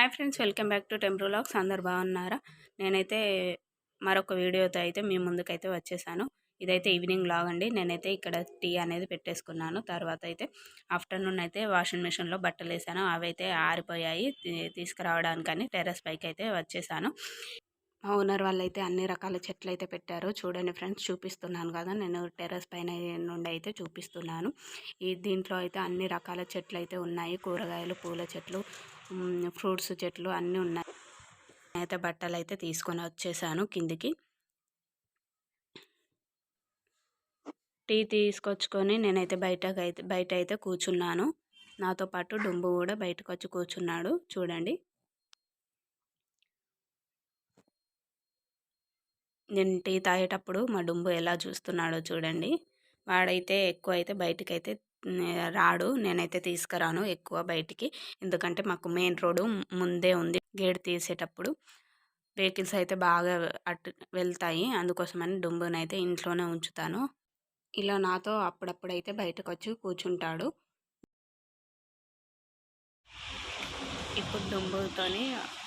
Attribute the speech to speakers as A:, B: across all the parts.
A: Hi friends, welcome back to టెంప్రూ vlogs. అందరు బాగున్నారా? నేనైతే మరొక వీడియోతో అయితే మీ ముందుకైతే వచ్చేసాను. ఇదైతే ఈవినింగ్ వ్లాగ్ అండి. నేనైతే ఇక్కడ టీ అనేది పెట్టేసుకున్నాను. తర్వాత అయితే ఆఫ్టర్నూన్ అయితే వాషింగ్ మిషన్లో బట్టలు వేసాను. అవి అయితే ఆరిపోయాయి. తీసుకురావడానికని టెర్రస్ పైకి అయితే వచ్చేసాను. మా ఓనర్ వాళ్ళు అయితే అన్ని రకాల చెట్లు అయితే పెట్టారు. చూడండి ఫ్రెండ్స్, చూపిస్తున్నాను కదా, నేను టెర్రస్ పైన నుండి అయితే చూపిస్తున్నాను. దీంట్లో అయితే అన్ని రకాల చెట్లు అయితే ఉన్నాయి. కూరగాయలు, పూల చెట్లు, ఫ్రూట్స్ చెట్లు అన్నీ ఉన్నాయి. అయితే బట్టలు అయితే తీసుకొని వచ్చేసాను కిందికి. టీ తీసుకొచ్చుకొని నేనైతే బయట అయితే కూర్చున్నాను. నాతో పాటు డుంబు కూడా బయటకు వచ్చి కూర్చున్నాడు. చూడండి, నేను టీ తాగేటప్పుడు మా డుంబు ఎలా చూస్తున్నాడో చూడండి. వాడైతే ఎక్కువ అయితే బయటికైతే రాడు. నేనైతే తీసుకురాను ఎక్కువ బయటికి, ఎందుకంటే మాకు మెయిన్ రోడ్డు ముందే ఉంది. గేట్ తీసేటప్పుడు వెహికల్స్ అయితే బాగా అటు వెళ్తాయి. అందుకోసమని డుంబునైతే ఇంట్లోనే ఉంచుతాను. ఇలా నాతో అప్పుడప్పుడైతే బయటకు వచ్చి కూర్చుంటాడు. ఇప్పుడు డుంబుతోని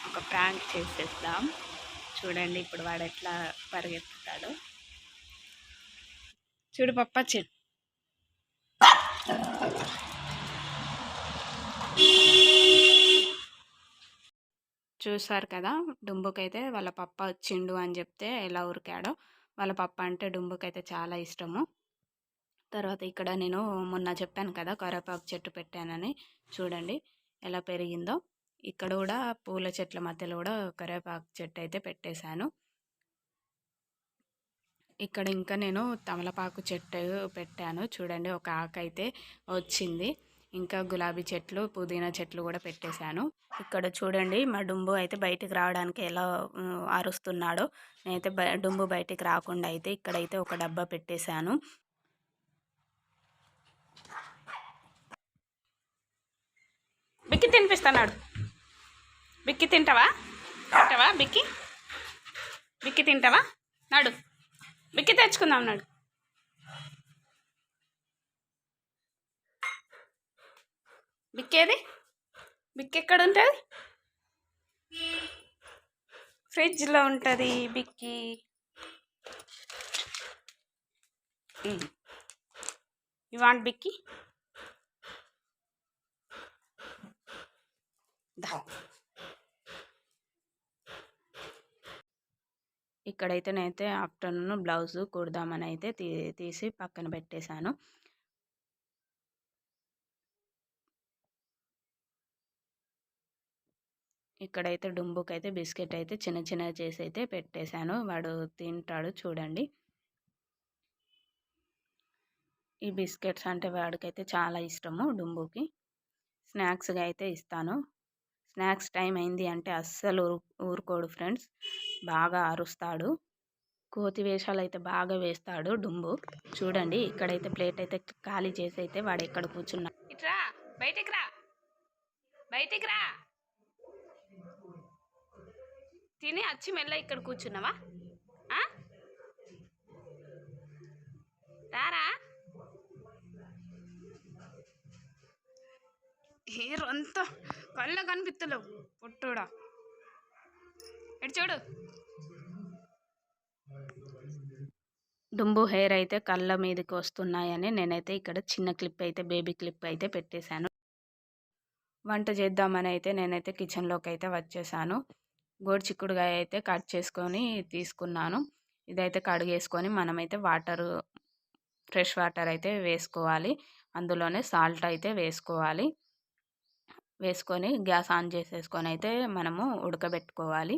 A: ఒక ప్రాంక్ చేసేద్దాం. చూడండి ఇప్పుడు వాడు ఎట్లా పరిగెత్తుతాడు. చూడు పప్పచ్చి, చూసారు కదా, డుంబుకైతే వాళ్ళ పప్ప వచ్చిండు అని చెప్తే ఎలా ఉరికాడో. వాళ్ళ పప్ప అంటే డుంబుకైతే చాలా ఇష్టము. తర్వాత ఇక్కడ నేను మొన్న చెప్పాను కదా కరివేపాకు చెట్టు పెట్టానని, చూడండి ఎలా పెరిగిందో. ఇక్కడ కూడా పూల చెట్ల మధ్యలో కూడా కరివేపాకు చెట్టు అయితే పెట్టేశాను. ఇక్కడ ఇంకా నేను తమలపాకు చెట్టు పెట్టాను. చూడండి, ఒక ఆకు అయితే వచ్చింది. ఇంకా గులాబీ చెట్లు, పుదీనా చెట్లు కూడా పెట్టేశాను. ఇక్కడ చూడండి, మా డుంబు అయితే బయటికి రావడానికి ఎలా అరుస్తున్నాడో. నేనైతే డుంబు బయటికి రాకుండా అయితే ఇక్కడైతే ఒక డబ్బా పెట్టేశాను. బిక్కి తినిపిస్తున్నాడు. బిక్కి తింటావా? బిక్కి బిక్కి తింటావా? నాడు బిక్కి తెచ్చుకుందాం. నాడు బిక్కేది? బిక్కి ఎక్కడ ఉంటుంది? ఫ్రిడ్జ్లో ఉంటుంది బిక్కి. You want బిక్కి? ఇక్కడైతే నేనైతే ఆఫ్టర్నూన్ బ్లౌజు కుడదామని అయితే తీసి పక్కన పెట్టేశాను. ఇక్కడైతే డుంబుకైతే బిస్కెట్ అయితే చిన్న చిన్నగా చేసి అయితే పెట్టేశాను. వాడు తింటాడు. చూడండి, ఈ బిస్కెట్స్ అంటే వాడికైతే చాలా ఇష్టము డుంబుకి. స్నాక్స్గా అయితే ఇస్తాను. స్నాక్స్ టైం అయింది అంటే అస్సలు ఊరుకోడు ఫ్రెండ్స్, బాగా అరుస్తాడు. కోతి వేషాలు అయితే బాగా వేస్తాడు డుంబు. చూడండి, ఇక్కడైతే ప్లేట్ అయితే ఖాళీ చేసి అయితే వాడు ఎక్కడ కూర్చున్నా. ఇట్రా, బయటికి రా, బయటికి రా. తిని వచ్చి మెల్ల ఇక్కడ కూర్చున్నావా? రారా. హెయిర్ అంతా కళ్ళ కనిపిస్తలేవు పొట్టుడా. ఎటు చూడు, డుంబు హెయిర్ అయితే కళ్ళ మీదకి వస్తున్నాయని నేనైతే ఇక్కడ చిన్న క్లిప్ అయితే, బేబీ క్లిప్ అయితే పెట్టేశాను. వంట చేద్దామని అయితే నేనైతే కిచెన్లోకి అయితే వచ్చేసాను. గోడు చిక్కుడుగాయ అయితే కట్ చేసుకొని తీసుకున్నాను. ఇదైతే కడిగేసుకొని మనమైతే ఫ్రెష్ వాటర్ అయితే వేసుకోవాలి. అందులోనే సాల్ట్ అయితే వేసుకోవాలి. వేసుకొని గ్యాస్ ఆన్ చేసేసుకొని అయితే మనము ఉడకబెట్టుకోవాలి.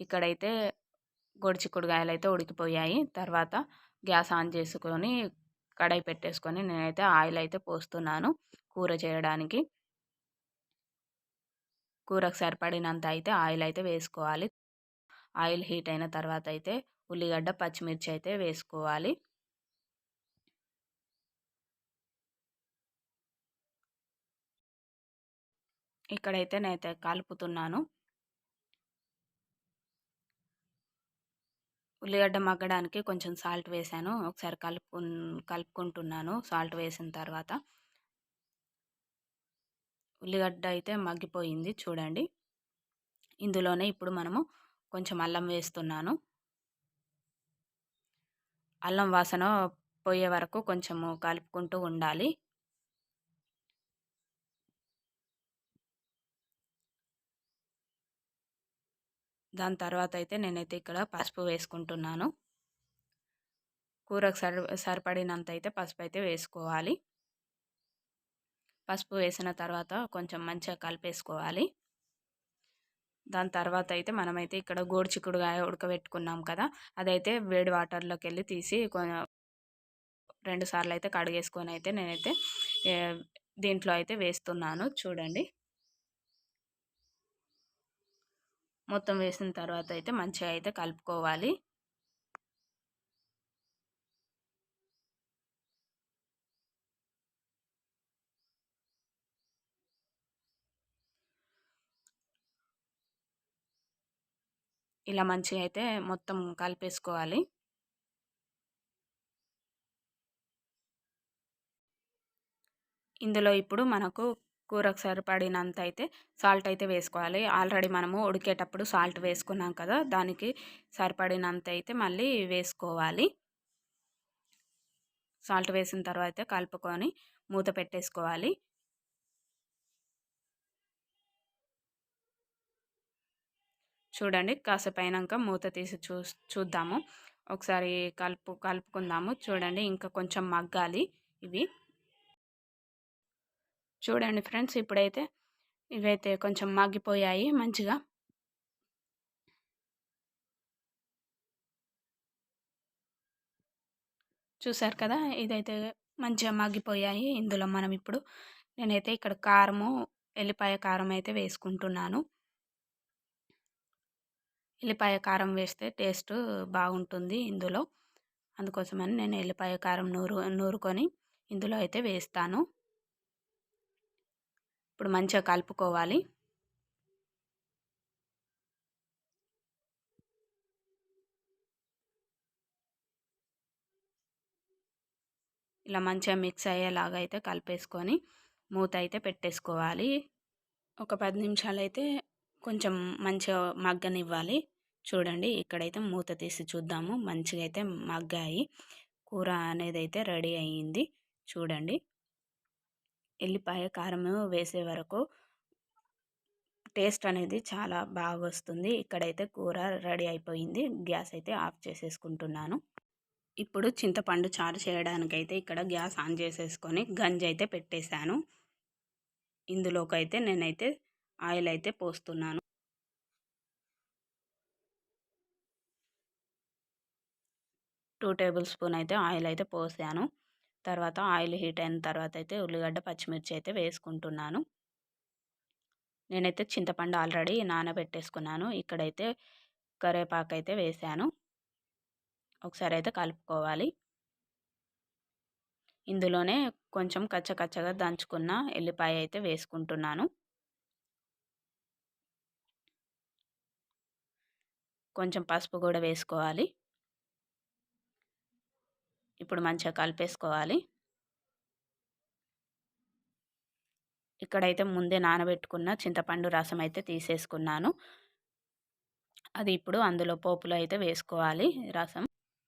A: ఇక్కడైతే గోడు చిక్కుడుగాయలు అయితే ఉడికిపోయాయి. తర్వాత గ్యాస్ ఆన్ చేసుకొని కడాయి పెట్టేసుకొని నేనైతే ఆయిల్ అయితే పోస్తున్నాను కూర చేయడానికి. కూరకు సరిపడినంత అయితే ఆయిల్ అయితే వేసుకోవాలి. ఆయిల్ హీట్ అయిన తర్వాత అయితే ఉల్లిగడ్డ, పచ్చిమిర్చి అయితే వేసుకోవాలి. ఇక్కడైతే నేనైతే కలుపుతున్నాను. ఉల్లిగడ్డ మగ్గడానికి కొంచెం సాల్ట్ వేసాను. ఒకసారి కలుపుకుంటున్నాను. సాల్ట్ వేసిన తర్వాత ఉల్లిగడ్డ అయితే మగ్గిపోయింది. చూడండి, ఇందులోనే ఇప్పుడు మనము కొంచెం అల్లం వేస్తున్నాను. అల్లం వాసన పోయే వరకు కొంచెము కలుపుకుంటూ ఉండాలి. దాని తర్వాత అయితే నేనైతే ఇక్కడ పసుపు వేసుకుంటున్నాను. కూరకు సరిపడినంత అయితే పసుపు అయితే వేసుకోవాలి. పసుపు వేసిన తర్వాత కొంచెం మంచిగా కలిపేసుకోవాలి. దాని తర్వాత అయితే మనమైతే ఇక్కడ గోరుచిక్కుడుకాయ ఉడకబెట్టుకున్నాం కదా, అదైతే వేడి వాటర్లోకి వెళ్ళి తీసి 2 సార్లు అయితే కడిగేసుకొని అయితే నేనైతే దీంట్లో అయితే వేస్తున్నాను. చూడండి, మొత్తం వేసిన తర్వాత అయితే మంచిగా అయితే కలుపుకోవాలి. ఇలా మంచిగా అయితే మొత్తం కలిపేసుకోవాలి. ఇందులో ఇప్పుడు మనకు కూరకు సరిపడినంత అయితే సాల్ట్ అయితే వేసుకోవాలి. ఆల్రెడీ మనము ఉడికేటప్పుడు సాల్ట్ వేసుకున్నాం కదా, దానికి సరిపడినంత అయితే మళ్ళీ వేసుకోవాలి. సాల్ట్ వేసిన తర్వాత కలుపుకొని మూత పెట్టేసుకోవాలి. చూడండి, కాసేపు అయినాక మూత తీసి చూద్దాము. ఒకసారి కలుపుకుందాము. చూడండి, ఇంకా కొంచెం మగ్గాలి ఇవి. చూడండి ఫ్రెండ్స్, ఇప్పుడైతే ఇవైతే కొంచెం మగ్గిపోయాయి మంచిగా. చూసారు కదా, ఇదైతే మంచిగా మగ్గిపోయాయి. ఇందులో మనం ఇప్పుడు నేనైతే ఇక్కడ కారము, ఎల్లిపాయ కారం అయితే వేసుకుంటున్నాను. ఎల్లిపాయ కారం వేస్తే టేస్ట్ బాగుంటుంది ఇందులో. అందుకోసమని నేను ఎల్లిపాయ కారం నూరుకొని ఇందులో అయితే వేస్తాను. ఇప్పుడు మంచిగా కలుపుకోవాలి. ఇలా మంచిగా మిక్స్ అయ్యేలాగా అయితే కలిపేసుకొని మూత అయితే పెట్టేసుకోవాలి. ఒక 10 నిమిషాలు అయితే కొంచెం మంచిగా మగ్గనివ్వాలి. చూడండి, ఇక్కడైతే మూత తీసి చూద్దాము. మంచిగా అయితే మగ్గాయి. కూర అనేది అయితే రెడీ అయ్యింది. చూడండి, ఎల్లిపాయ కారం వేసే వరకు టేస్ట్ అనేది చాలా బాగా వస్తుంది. ఇక్కడైతే కూర రెడీ అయిపోయింది. గ్యాస్ అయితే ఆఫ్ చేసేసుకుంటున్నాను. ఇప్పుడు చింతపండు చారు చేయడానికైతే ఇక్కడ గ్యాస్ ఆన్ చేసేసుకొని గంజి అయితే పెట్టేశాను. ఇందులోకైతే నేనైతే ఆయిల్ అయితే పోస్తున్నాను. 2 టేబుల్ స్పూన్ అయితే ఆయిల్ అయితే పోసాను. తర్వాత ఆయిల్ హీట్ అయిన తర్వాత అయితే ఉల్లిగడ్డ, పచ్చిమిర్చి అయితే వేసుకుంటున్నాను. నేనైతే చింతపండు ఆల్రెడీ నానబెట్టేసుకున్నాను. ఇక్కడైతే కరివేపాకు అయితే వేసాను. ఒకసారి అయితే కలుపుకోవాలి. ఇందులోనే కొంచెం కచ్చకచ్చగా దంచుకున్న ఎల్లిపాయ అయితే వేసుకుంటున్నాను. కొంచెం పసుపు కూడా వేసుకోవాలి. ఇప్పుడు మంచిగా కలిపేసుకోవాలి. ఇక్కడైతే ముందే నానబెట్టుకున్న చింతపండు రసం అయితే తీసేసుకున్నాను. అది ఇప్పుడు అందులో పోపులో అయితే వేసుకోవాలి రసం.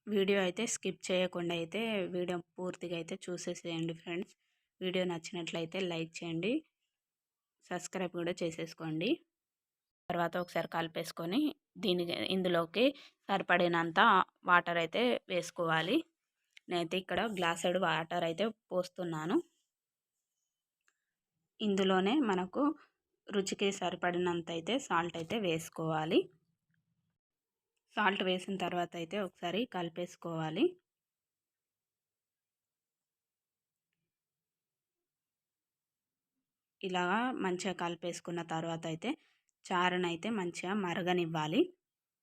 A: వీడియో అయితే స్కిప్ చేయకుండా అయితే వీడియో పూర్తిగా అయితే చూసేసేయండి ఫ్రెండ్స్. వీడియో నచ్చినట్లయితే లైక్ చేయండి, సబ్స్క్రైబ్ కూడా చేసేసుకోండి. తర్వాత ఒకసారి కలిపేసుకొని ఇందులోకి సరిపడినంత వాటర్ అయితే వేసుకోవాలి. నేనైతే ఇక్కడ గ్లాసుడు వాటర్ అయితే పోస్తున్నాను. ఇందులోనే మనకు రుచికి సరిపడినంత అయితే సాల్ట్ అయితే వేసుకోవాలి. సాల్ట్ వేసిన తర్వాత అయితే ఒకసారి కలిపేసుకోవాలి. ఇలా మంచిగా కలిపేసుకున్న తర్వాత అయితే చారునైతే మంచిగా మరగనివ్వాలి.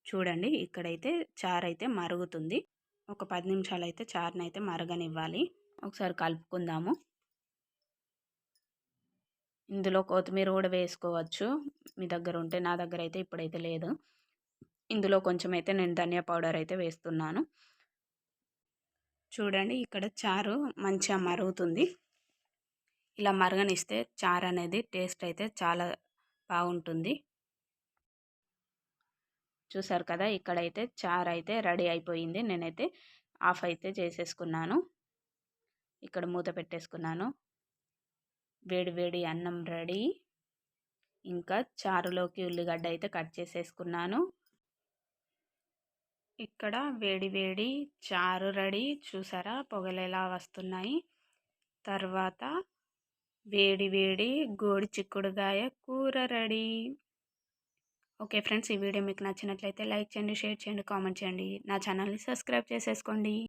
A: చూడండి, ఇక్కడైతే చారు అయితే మరుగుతుంది. ఒక 10 నిమిషాలు అయితే చారునైతే మరగనివ్వాలి. ఒకసారి కలుపుకుందాము. ఇందులో కొత్తిమీర కూడా వేసుకోవచ్చు మీ దగ్గర ఉంటే. నా దగ్గర అయితే ఇప్పుడైతే లేదు. ఇందులో కొంచెం అయితే నేను ధనియా పౌడర్ అయితే వేస్తున్నాను. చూడండి, ఇక్కడ చారు మంచిగా మరుగుతుంది. ఇలా మరగనిస్తే చారు అనేది టేస్ట్ అయితే చాలా బాగుంటుంది. చూసారు కదా, ఇక్కడైతే చారు అయితే రెడీ అయిపోయింది. నేనైతే ఆఫ్ అయితే చేసేసుకున్నాను. ఇక్కడ మూత పెట్టేసుకున్నాను. వేడి వేడి అన్నం రెడీ. ఇంకా చారులోకి ఉల్లిగడ్డ అయితే కట్ చేసేసుకున్నాను. ఇక్కడ వేడి వేడి చారు రెడీ. చూసారా పొగలు ఎలా వస్తున్నాయి. తర్వాత వేడి వేడి గోడి చిక్కుడుగాయ కూర రెడీ. ఓకే ఫ్రెండ్స్, ఈ వీడియో మీకు నచ్చినట్లయితే లైక్ చేయండి, షేర్ చేయండి, కామెంట్ చేయండి. నా ఛానల్ని సబ్స్క్రైబ్ చేసేసుకోండి.